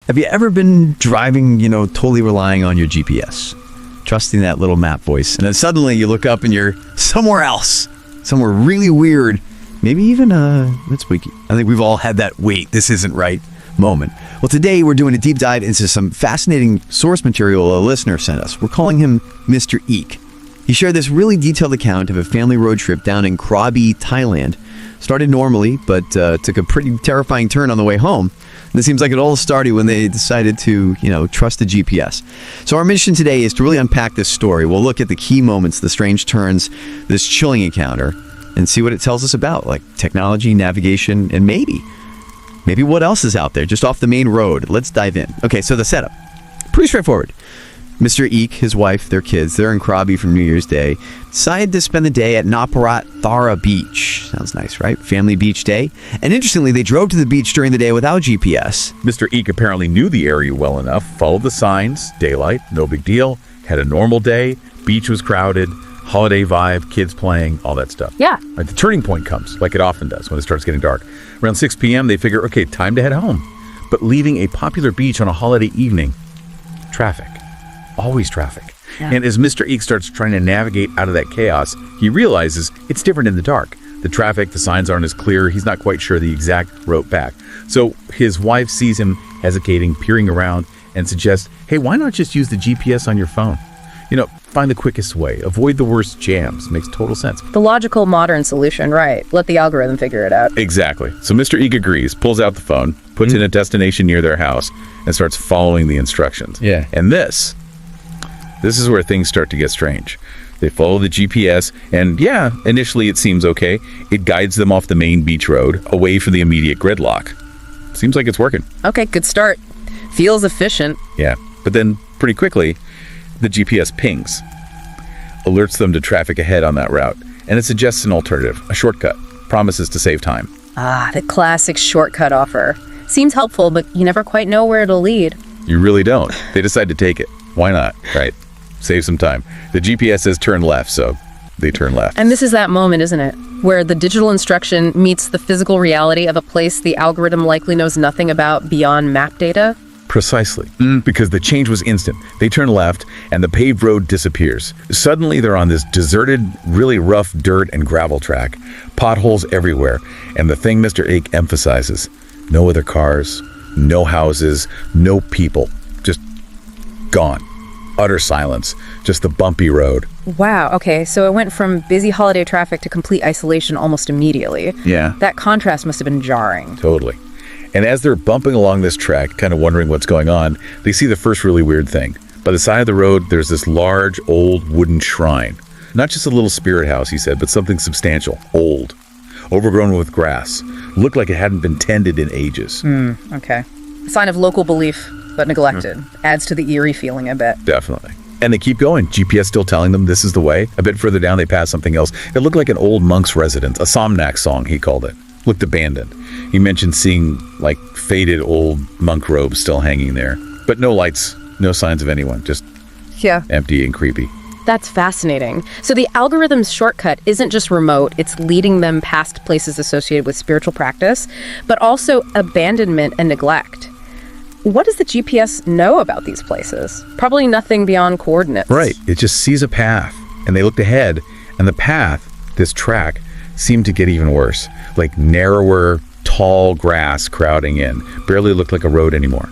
Have you ever been driving, totally relying on your GPS, trusting that little map voice, and then suddenly you look up and you're somewhere else, somewhere really weird, maybe even that's spooky. I think we've all had that wait, this isn't right moment. Well, today we're doing a deep dive into some fascinating source material a listener sent us. We're calling him Mr. Eek. He shared this really detailed account of a family road trip down in Krabi, Thailand. Started normally, but took a pretty terrifying turn on the way home. And it seems like it all started when they decided to, trust the GPS. So our mission today is to really unpack this story. We'll look at the key moments, the strange turns, this chilling encounter, and see what it tells us about, like technology, navigation, and maybe what else is out there just off the main road. Let's dive in. Okay, so the setup. Pretty straightforward. Mr. Eek, his wife, their kids, they're in Krabi for New Year's Day, decided to spend the day at Naparat Thara Beach. Sounds nice, right? Family beach day. And interestingly, they drove to the beach during the day without GPS. Mr. Eek apparently knew the area well enough, followed the signs, daylight, no big deal, had a normal day, beach was crowded, holiday vibe, kids playing, all that stuff. Yeah. Right, the turning point comes, like it often does when it starts getting dark. Around 6 p.m., they figure, okay, time to head home. But leaving a popular beach on a holiday evening, traffic. Always traffic. Yeah. And as Mr. Eek starts trying to navigate out of that chaos, he realizes it's different in the dark. The traffic, the signs aren't as clear. He's not quite sure the exact route back. So his wife sees him hesitating, peering around, and suggests, hey, why not just use the GPS on your phone? Find the quickest way. Avoid the worst jams. Makes total sense. The logical modern solution, right. Let the algorithm figure it out. Exactly. So Mr. Eek agrees, pulls out the phone, puts in a destination near their house, and starts following the instructions. Yeah. And this is where things start to get strange. They follow the GPS, and yeah, initially it seems okay. It guides them off the main beach road, away from the immediate gridlock. Seems like it's working. Okay, good start. Feels efficient. Yeah, but then pretty quickly, the GPS pings, alerts them to traffic ahead on that route, and it suggests an alternative, a shortcut, promises to save time. Ah, the classic shortcut offer. Seems helpful, but you never quite know where it'll lead. You really don't. They decide to take it. Why not, right? Save some time. The GPS says turn left, so they turn left. And this is that moment, isn't it? Where the digital instruction meets the physical reality of a place the algorithm likely knows nothing about beyond map data. Precisely, because the change was instant. They turn left, and the paved road disappears. Suddenly, they're on this deserted, really rough dirt and gravel track, potholes everywhere, and the thing Mr. Eek emphasizes, no other cars, no houses, no people, just gone. Utter silence, just the bumpy road. Wow, okay, so it went from busy holiday traffic to complete isolation almost immediately. Yeah. That contrast must have been jarring. Totally. And as they're bumping along this track, kind of wondering what's going on, they see the first really weird thing. By the side of the road, there's this large, old wooden shrine. Not just a little spirit house, he said, but something substantial, old, overgrown with grass. Looked like it hadn't been tended in ages. Okay. A sign of local belief, but neglected. Adds to the eerie feeling, I bet. Definitely. And they keep going. GPS still telling them this is the way. A bit further down, they pass something else. It looked like an old monk's residence, a Somnak song, he called it. Looked abandoned. He mentioned seeing, faded old monk robes still hanging there. But no lights, no signs of anyone, just empty and creepy. That's fascinating. So the algorithm's shortcut isn't just remote, it's leading them past places associated with spiritual practice, but also abandonment and neglect. What does the GPS know about these places? Probably nothing beyond coordinates. Right. It just sees a path, and they looked ahead, and the path, this track, seemed to get even worse. Like narrower, tall grass crowding in. Barely looked like a road anymore.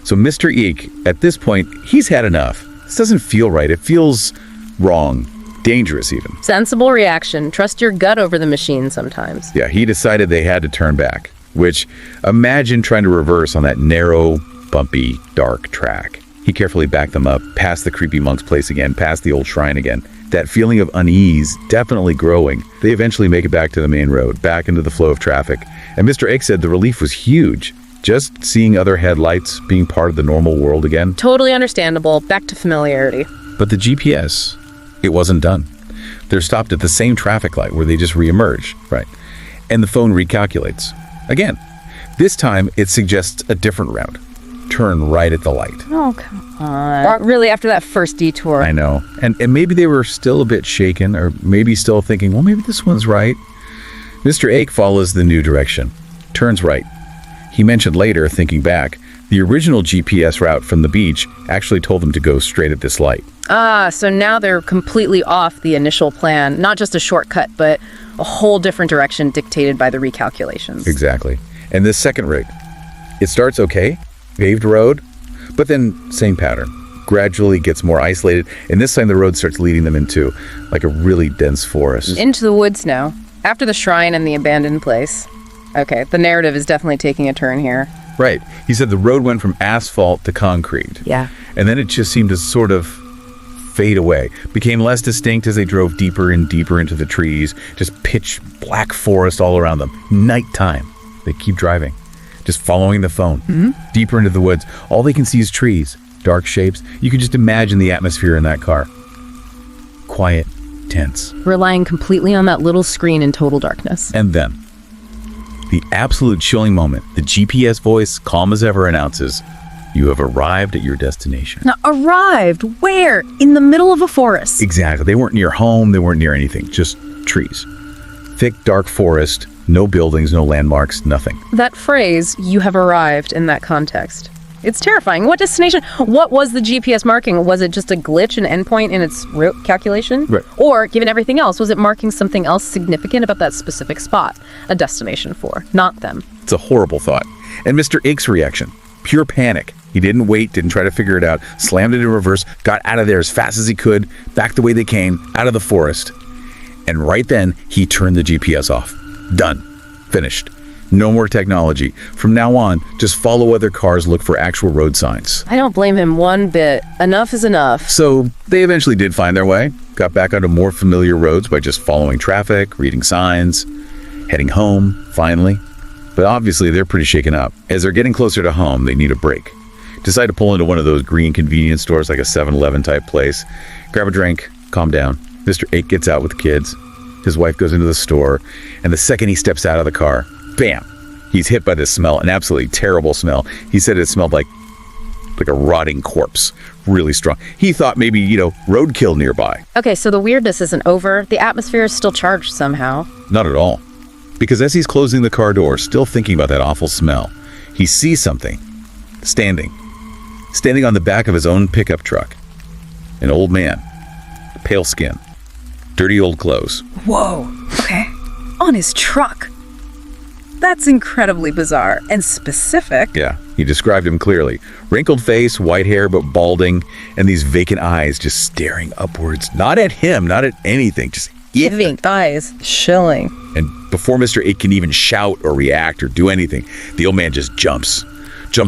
So Mr. Eek, at this point, he's had enough. This doesn't feel right. It feels wrong. Dangerous, even. Sensible reaction. Trust your gut over the machine sometimes. Yeah, he decided they had to turn back. Which, imagine trying to reverse on that narrow, bumpy, dark track. He carefully backed them up, past the creepy monk's place again, past the old shrine again. That feeling of unease definitely growing. They eventually make it back to the main road, back into the flow of traffic. And Mr. Eek said the relief was huge. Just seeing other headlights, being part of the normal world again. Totally understandable. Back to familiarity. But the GPS, it wasn't done. They're stopped at the same traffic light where they just reemerge, right? And the phone recalculates. Again, this time it suggests a different route. Turn right at the light. Oh, come on. Really, after that first detour. I know. And maybe they were still a bit shaken, or maybe still thinking, well, maybe this one's right. Mr. Eek follows the new direction. Turns right. He mentioned later, thinking back, The original GPS route from the beach actually told them to go straight at this light. So now they're completely off the initial plan. Not just a shortcut, but a whole different direction dictated by the recalculations. Exactly. And this second rig, it starts okay, paved road, but then same pattern. Gradually gets more isolated, and this time the road starts leading them into like a really dense forest. Into the woods now. After the shrine and the abandoned place. Okay, the narrative is definitely taking a turn here. Right. He said the road went from asphalt to concrete. Yeah. And then it just seemed to sort of fade away. Became less distinct as they drove deeper and deeper into the trees. Just pitch black forest all around them. Nighttime. They keep driving. Just following the phone. Deeper into the woods. All they can see is trees. Dark shapes. You can just imagine the atmosphere in that car. Quiet. Tense. Relying completely on that little screen in total darkness. And then, the absolute chilling moment, the GPS voice, calm as ever, announces, "You have arrived at your destination." Now, arrived? Where? In the middle of a forest. Exactly. They weren't near home. They weren't near anything. Just trees. Thick, dark forest. No buildings, no landmarks, nothing. That phrase, "you have arrived," in that context. It's terrifying. What destination? What was the GPS marking? Was it just a glitch, an endpoint in its route calculation? Right. Or, given everything else, was it marking something else significant about that specific spot? A destination for, not them. It's a horrible thought. And Mr. Ink's reaction, pure panic. He didn't wait, didn't try to figure it out, slammed it in reverse, got out of there as fast as he could, back the way they came, out of the forest. And right then, he turned the GPS off. Done. Finished. No more technology. From now on, just follow other cars, look for actual road signs. I don't blame him one bit. Enough is enough. So they eventually did find their way, got back onto more familiar roads by just following traffic, reading signs, heading home, finally. But obviously they're pretty shaken up. As they're getting closer to home, they need a break. Decide to pull into one of those green convenience stores like a 7-Eleven type place. Grab a drink, calm down. Mr. 8 gets out with the kids. His wife goes into the store, and the second he steps out of the car, bam! He's hit by this smell, an absolutely terrible smell. He said it smelled like a rotting corpse. Really strong. He thought maybe, roadkill nearby. Okay, so the weirdness isn't over. The atmosphere is still charged somehow. Not at all. Because as he's closing the car door, still thinking about that awful smell, he sees something. Standing on the back of his own pickup truck. An old man. Pale skin. Dirty old clothes. Whoa, okay. On his truck. That's incredibly bizarre and specific. Yeah, he described him clearly. Wrinkled face, white hair, but balding, and these vacant eyes just staring upwards. Not at him, not at anything, just Giving thighs, chilling. And before Mr. 8 can even shout or react or do anything, the old man just jumps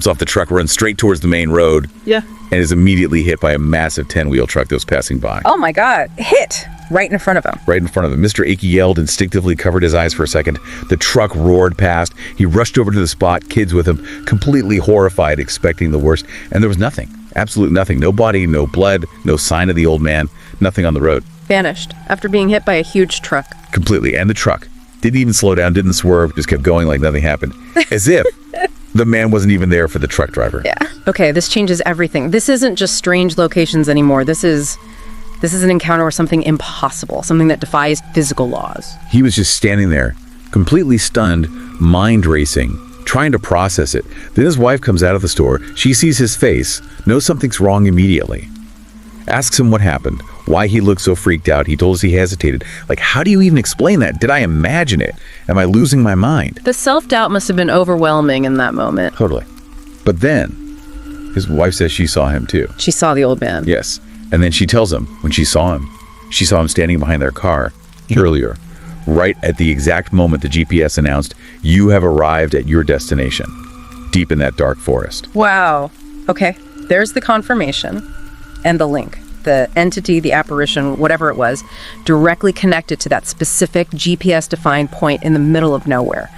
off the truck, runs straight towards the main road. Yeah. And is immediately hit by a massive 10-wheel truck that was passing by. Oh my God, hit right in front of him. Right in front of him. Mr. Akey yelled, instinctively covered his eyes for a second. The truck roared past. He rushed over to the spot, kids with him, completely horrified, expecting the worst. And there was nothing. Absolute nothing. No body, no blood, no sign of the old man, nothing on the road. Vanished after being hit by a huge truck. Completely. And the truck didn't even slow down, didn't swerve, just kept going like nothing happened. As if the man wasn't even there for the truck driver. Yeah. Okay, this changes everything. This isn't just strange locations anymore. This is an encounter with something impossible, something that defies physical laws. He was just standing there, completely stunned, mind racing, trying to process it. Then his wife comes out of the store. She sees his face, knows something's wrong immediately. Asks him what happened, why he looked so freaked out. He told us he hesitated. Like, how do you even explain that? Did I imagine it? Am I losing my mind? The self-doubt must have been overwhelming in that moment. Totally. But then, his wife says she saw him too. She saw the old man. Yes. And then she tells him when she saw him standing behind their car earlier, right at the exact moment the GPS announced, "You have arrived at your destination," deep in that dark forest. Wow. Okay, there's the confirmation and the link. The entity, the apparition, whatever it was, directly connected to that specific GPS-defined point in the middle of nowhere.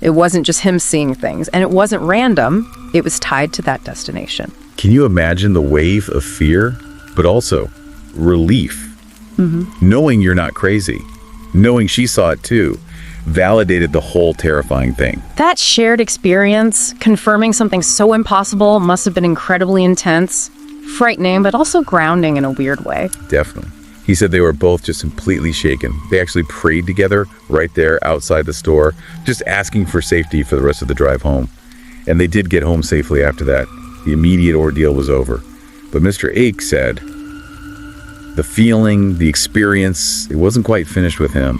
It wasn't just him seeing things, and it wasn't random. It was tied to that destination. Can you imagine the wave of fear, but also relief? Knowing you're not crazy, knowing she saw it too, validated the whole terrifying thing. That shared experience, confirming something so impossible, must have been incredibly intense, frightening, but also grounding in a weird way. Definitely. He said they were both just completely shaken. They actually prayed together right there outside the store, just asking for safety for the rest of the drive home. And they did get home safely after that. The immediate ordeal was over. But Mr. Ake said the feeling, the experience, it wasn't quite finished with him.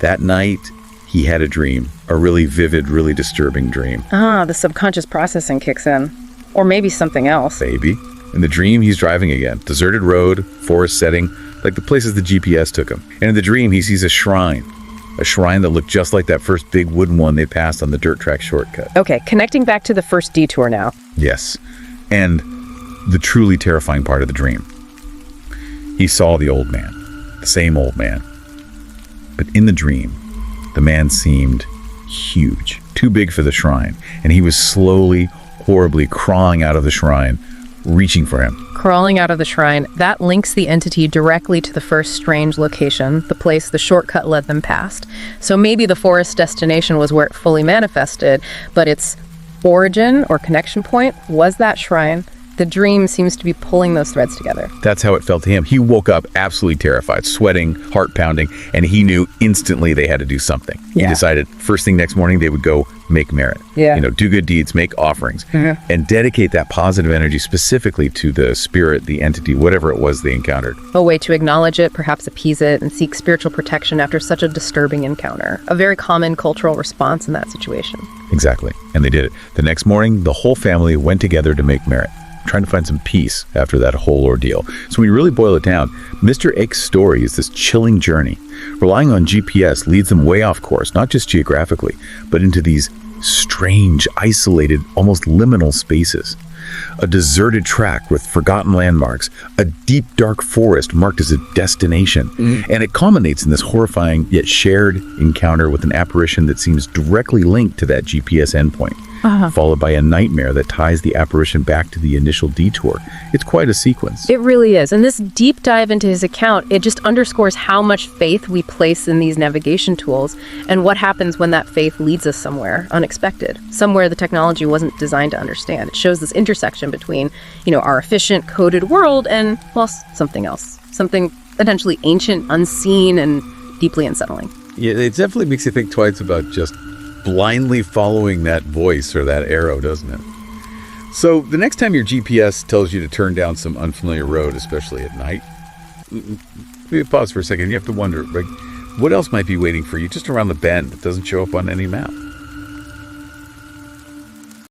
That night, he had a dream, a really vivid, really disturbing dream. The subconscious processing kicks in. Or maybe something else. Maybe. In the dream, he's driving again. Deserted road, forest setting, like the places the GPS took him. And in the dream, he sees a shrine that looked just like that first big wooden one they passed on the dirt track shortcut. Okay, connecting back to the first detour now. Yes. And the truly terrifying part of the dream. He saw the old man, the same old man. But in the dream, the man seemed huge, too big for the shrine, and he was slowly, horribly crawling out of the shrine, reaching for him. Crawling out of the shrine, that links the entity directly to the first strange location, the place the shortcut led them past. So maybe the forest destination was where it fully manifested, but its origin or connection point was that shrine. The dream seems to be pulling those threads together. That's how it felt to him. He woke up absolutely terrified, sweating, heart pounding, and he knew instantly they had to do something. Yeah. He decided first thing next morning they would go make merit. Yeah. Do good deeds, make offerings, Mm-hmm. and dedicate that positive energy specifically to the spirit, the entity, whatever it was they encountered. A way to acknowledge it, perhaps appease it, and seek spiritual protection after such a disturbing encounter. A very common cultural response in that situation. Exactly. And they did it. The next morning, the whole family went together to make merit, trying to find some peace after that whole ordeal. So when you really boil it down, Mr. Ake's story is this chilling journey. Relying on GPS leads them way off course, not just geographically, but into these strange, isolated, almost liminal spaces. A deserted track with forgotten landmarks, a deep, dark forest marked as a destination, and it culminates in this horrifying yet shared encounter with an apparition that seems directly linked to that GPS endpoint, followed by a nightmare that ties the apparition back to the initial detour. It's quite a sequence. It really is. And this deep dive into his account, it just underscores how much faith we place in these navigation tools and what happens when that faith leads us somewhere unexpected, somewhere the technology wasn't designed to understand. It shows this intersection between, our efficient, coded world and, well, something else. Something potentially ancient, unseen, and deeply unsettling. Yeah, it definitely makes you think twice about just blindly following that voice or that arrow, doesn't it? So the next time your GPS tells you to turn down some unfamiliar road, especially at night, maybe pause for a second. You have to wonder, like, what else might be waiting for you just around the bend that doesn't show up on any map?